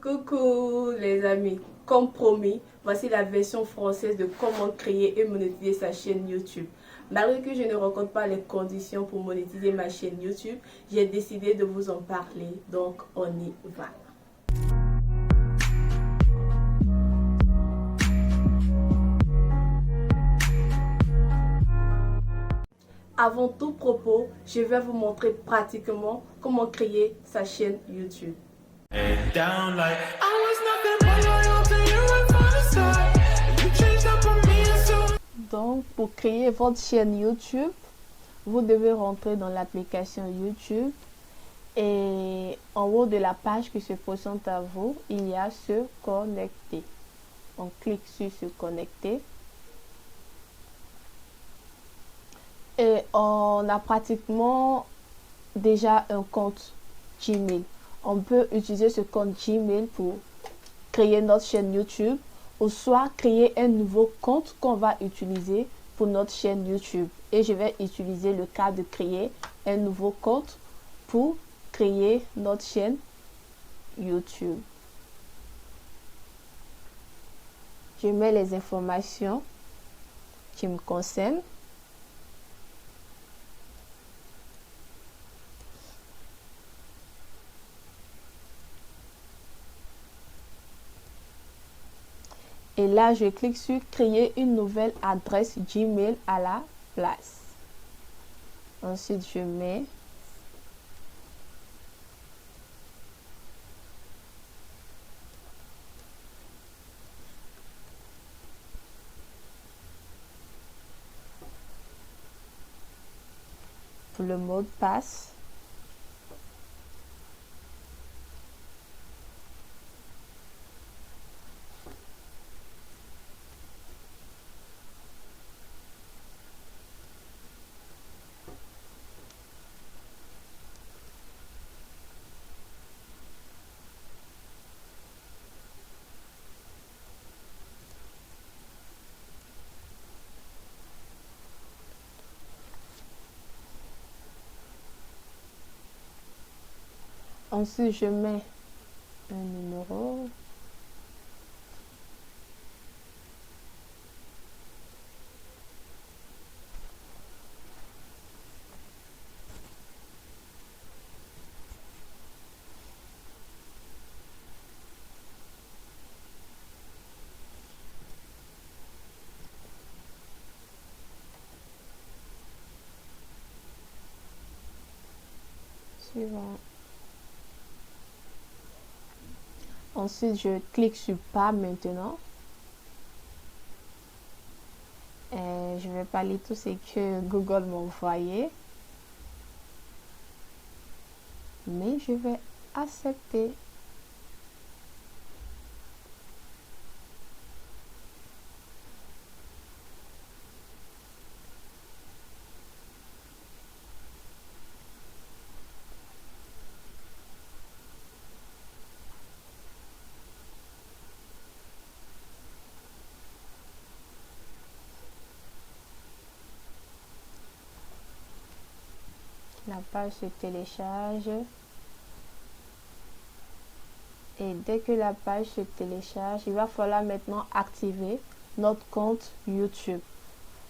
Coucou les amis, comme promis, voici la version française de comment créer et monétiser sa chaîne YouTube. Malgré que je ne rencontre pas les conditions pour monétiser ma chaîne YouTube, j'ai décidé de vous en parler, donc on y va. Avant tout propos, je vais vous montrer pratiquement comment créer sa chaîne YouTube. Donc, pour créer votre chaîne YouTube, vous devez rentrer dans l'application YouTube et en haut de la page qui se présente à vous, il y a se connecter. On clique sur se connecter et on a pratiquement déjà un compte Gmail. On peut utiliser ce compte Gmail pour créer notre chaîne YouTube ou soit créer un nouveau compte qu'on va utiliser pour notre chaîne YouTube. Et je vais utiliser le cas de créer un nouveau compte pour créer notre chaîne YouTube. Je mets les informations qui me concernent. Et là, je clique sur créer une nouvelle adresse Gmail à la place. Ensuite, je mets le mot de passe. Ensuite, je mets un numéro. Suivant. Ensuite, je clique sur pas maintenant. Et je vais pas lire tout ce que Google m'a envoyé. Mais je vais accepter. La page se télécharge. Et dès que la page se télécharge, il va falloir maintenant activer notre compte YouTube.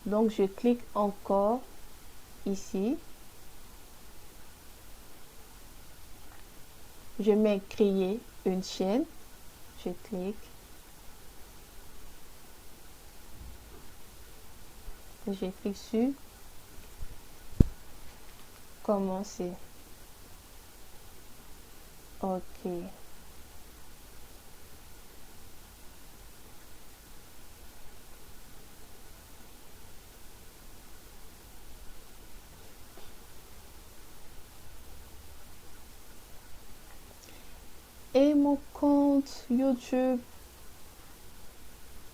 Donc, je clique encore ici. Je mets créer une chaîne. Je clique. Je clique sur commencer. OK. Et mon compte YouTube,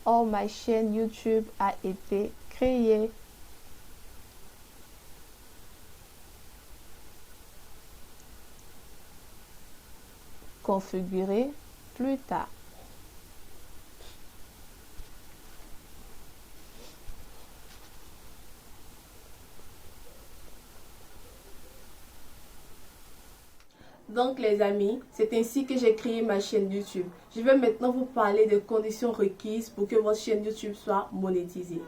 ma chaîne YouTube a été créée. Configurer plus tard. Donc les amis, c'est ainsi que j'ai créé ma chaîne YouTube. Je vais maintenant vous parler des conditions requises pour que votre chaîne YouTube soit monétisée.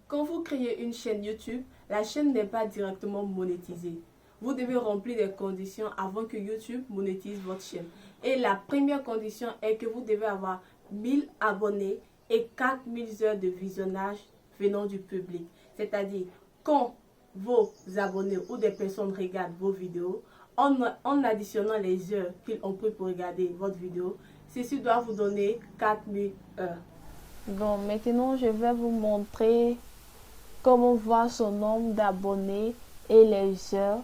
Quand vous créez une chaîne YouTube, la chaîne n'est pas directement monétisée. Vous devez remplir des conditions avant que YouTube monétise votre chaîne. Et la première condition est que vous devez avoir 1000 abonnés et 4000 heures de visionnage venant du public. C'est-à-dire, quand vos abonnés ou des personnes regardent vos vidéos, en additionnant les heures qu'ils ont pris pour regarder votre vidéo, ceci doit vous donner 4000 heures. Donc maintenant, je vais vous montrer comment voir son nombre d'abonnés et les heures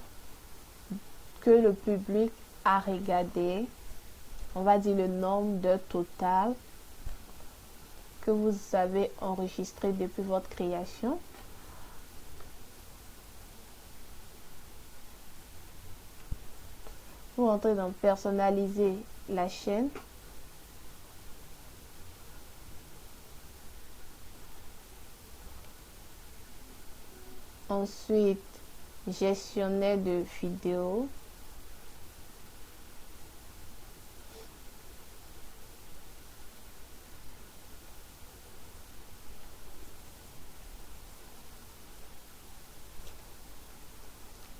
que le public a regardé. On va dire le nombre d'heures totales que vous avez enregistré depuis votre création. Vous entrez dans personnaliser la chaîne. Ensuite, gestionnaire de vidéos.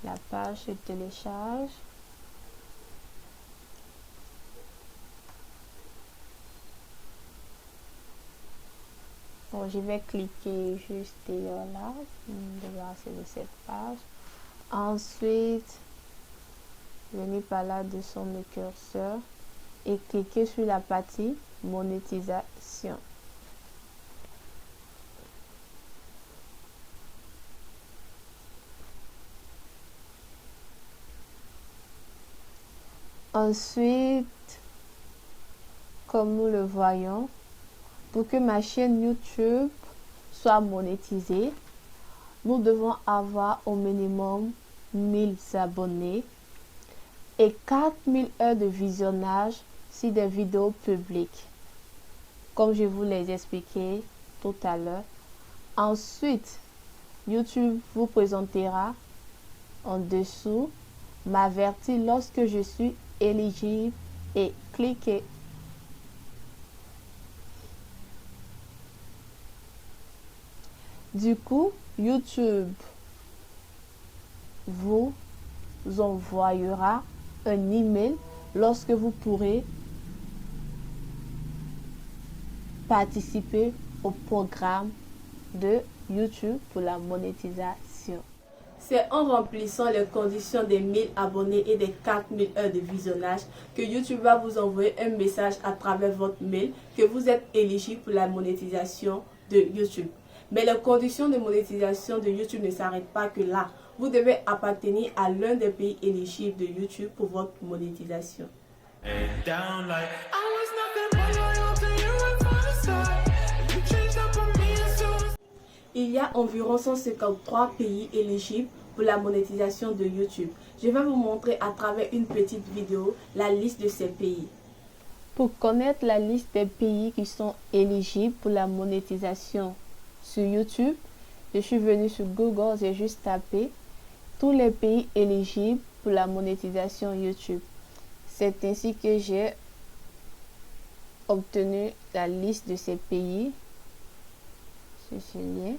La page se télécharge. Bon, je vais cliquer juste là, débarrasser de cette page. Ensuite, venir par là dessus le curseur et cliquer sur la partie monétisation. Ensuite, comme nous le voyons, pour que ma chaîne YouTube soit monétisée, nous devons avoir au minimum 1000 abonnés et 4000 heures de visionnage sur des vidéos publiques, comme je vous l'ai expliqué tout à l'heure. Ensuite, YouTube vous présentera en dessous m'avertir lorsque je suis éligible et cliquez. Du coup, YouTube vous envoyera un email lorsque vous pourrez participer au programme de YouTube pour la monétisation. C'est en remplissant les conditions des 1000 abonnés et des 4000 heures de visionnage que YouTube va vous envoyer un message à travers votre mail que vous êtes éligible pour la monétisation de YouTube. Mais les conditions de monétisation de YouTube ne s'arrêtent pas que là. Vous devez appartenir à l'un des pays éligibles de YouTube pour votre monétisation. Il y a environ 153 pays éligibles pour la monétisation de YouTube. Je vais vous montrer à travers une petite vidéo la liste de ces pays. Pour connaître la liste des pays qui sont éligibles pour la monétisation sur YouTube, je suis venue sur Google, j'ai juste tapé tous les pays éligibles pour la monétisation YouTube. C'est ainsi que j'ai obtenu la liste de ces pays. C'est ce lien.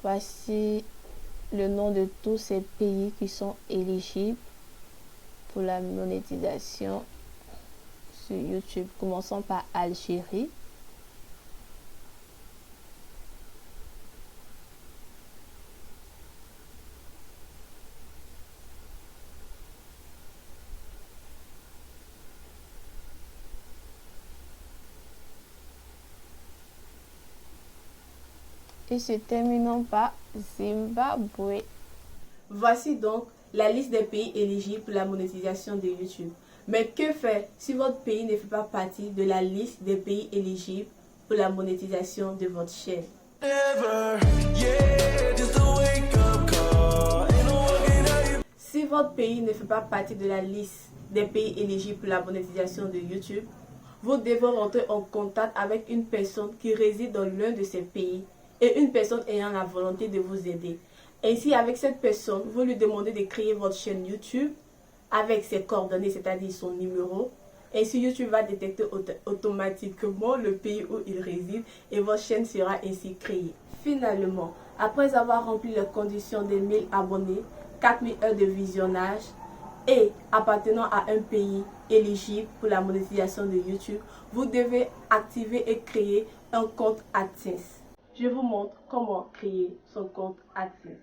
Voici le nom de tous ces pays qui sont éligibles pour la monétisation sur YouTube. Commençons par Algérie. Et se terminons par Zimbabwe. Voici donc la liste des pays éligibles pour la monétisation de YouTube. Mais que faire si votre pays ne fait pas partie de la liste des pays éligibles pour la monétisation de votre chaîne? Si votre pays ne fait pas partie de la liste des pays éligibles pour la monétisation de YouTube, vous devez rentrer en contact avec une personne qui réside dans l'un de ces pays et une personne ayant la volonté de vous aider. Ainsi, avec cette personne, vous lui demandez de créer votre chaîne YouTube avec ses coordonnées, c'est-à-dire son numéro. Ainsi, YouTube va détecter automatiquement le pays où il réside et votre chaîne sera ainsi créée. Finalement, après avoir rempli les conditions des 1000 abonnés, 4000 heures de visionnage et appartenant à un pays éligible pour la monétisation de YouTube, vous devez activer et créer un compte AdSense. Je vous montre comment créer son compte AdSense.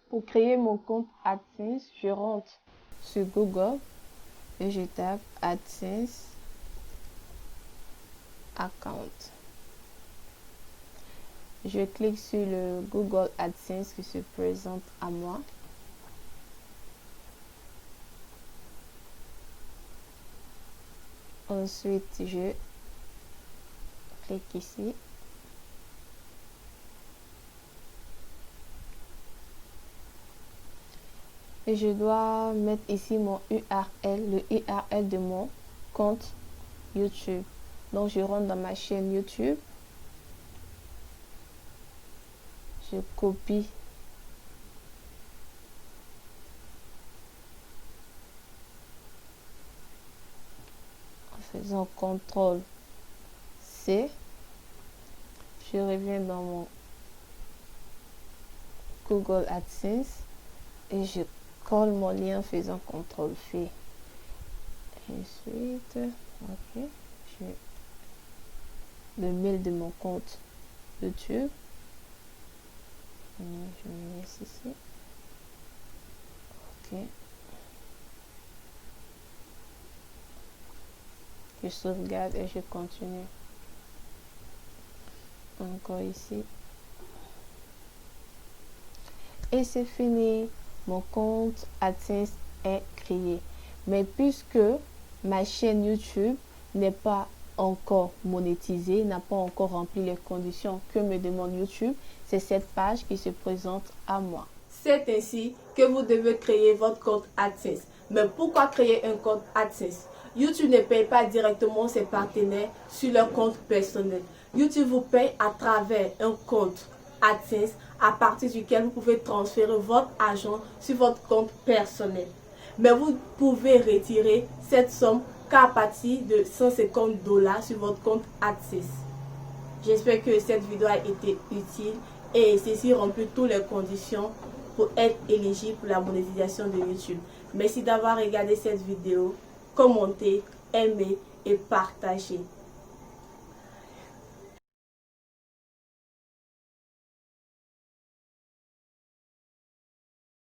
Pour créer mon compte AdSense, je rentre sur Google et je tape AdSense Account. Je clique sur le Google AdSense qui se présente à moi. Ensuite, je clique ici. Et je dois mettre ici mon URL, le URL de mon compte YouTube. Donc, je rentre dans ma chaîne YouTube. Je copie en faisant CTRL-C. Je reviens dans mon Google AdSense et je colle mon lien en faisant CTRL-V. Ensuite, ok, j'ai le mail de mon compte YouTube. Je me laisse ici. Ok. Je sauvegarde et je continue. Encore ici. Et c'est fini. Mon compte AdSense est créé. Mais puisque ma chaîne YouTube n'est pas encore monétisée, n'a pas encore rempli les conditions que me demande YouTube, c'est cette page qui se présente à moi. C'est ainsi que vous devez créer votre compte AdSense. Mais pourquoi créer un compte AdSense? YouTube ne paye pas directement ses partenaires sur leur compte personnel. YouTube vous paye à travers un compte AdSense à partir duquel vous pouvez transférer votre argent sur votre compte personnel. Mais vous pouvez retirer cette somme qu'à partir de $150 sur votre compte AdSense. J'espère que cette vidéo a été utile et ceci remplit toutes les conditions pour être éligible pour la monétisation de YouTube. Merci d'avoir regardé cette vidéo. Commentez, aimez et partagez.